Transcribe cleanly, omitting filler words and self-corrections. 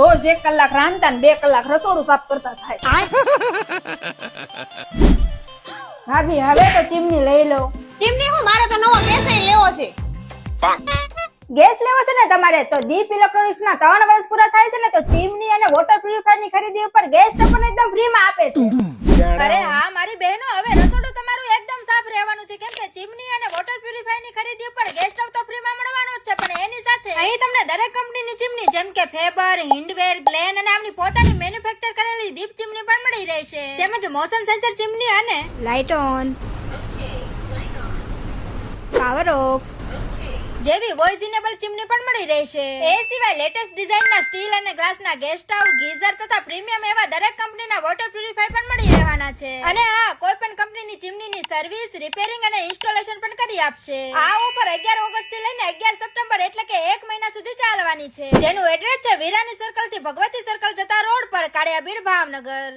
રોજ 1 કલાક રાંધતા ને 2 કલાક રસોડું સાફ કરતા થાય. ભાભી હવે તો ચીમની લઈ લો. ચીમની હું મારે તો નવો ગેસ લેવો છે. ગેસ લેવો છે ને તમારે તો દીપ ઇલેક્ટ્રોનિક્સ ના 3 વર્ષ પૂરા થાય છે ને તો ચીમની અને વોટર પ્યુરિફાયર ની ખરીદી ઉપર ગેસ ટોકન એકદમ ફ્રી માં આપે છે. અરે હા મારી બહેનો, હવે રસોડું તમારું એકદમ સાફ રહેવાનું છે, કેમ કે ચીમની અને વોટર પ્યુરિફાયર ની ખરીદી ઉપર ગેસ સ્ટવ તો ફ્રી માં મળવાનો જ છે, પણ એની સાથે અહીં તમને દરેક કંપનીની ચીમની જેમ કે ફેબર, હિન્ડવેર, ગ્લેન અને આમની પોતાની મેન્યુફેક્ચર કરેલી દીપ ચીમની પણ મળી રહેશે, તેમજ મોશન સેન્સર ચીમની અને લાઇટ ઓન, પાવર ઓફ જેવી વોઇસ ઇનેબલ ચીમની પણ મળી રહેશે. એ સિવાય લેટેસ્ટ ડિઝાઇનના સ્ટીલ અને ગ્લાસના ગેસ સ્ટવ, ગીઝર તથા પ્રીમિયમ એવા દરેક કંપનીના વોટર પ્યુરિફાયર પણ મળી રહેવાના છે. અને હા, કોઈ પણ કંપનીની ચીમનીની સર્વિસ, રિપેરિંગ અને ઇન્સ્ટોલેશન પણ કરી આપશે. આ ઓફર 11 ઓગસ્ટ થી લઈને 11 સપ્ટેમ્બર એટલે કે 1 મહિના સુધી ચાલવાની છે, જેનું એડ્રેસ છે વિરાની સર્કલ થી ભગવતી સર્કલ જતા રોડ પર, કાળિયાબીડ, ભાવનગર.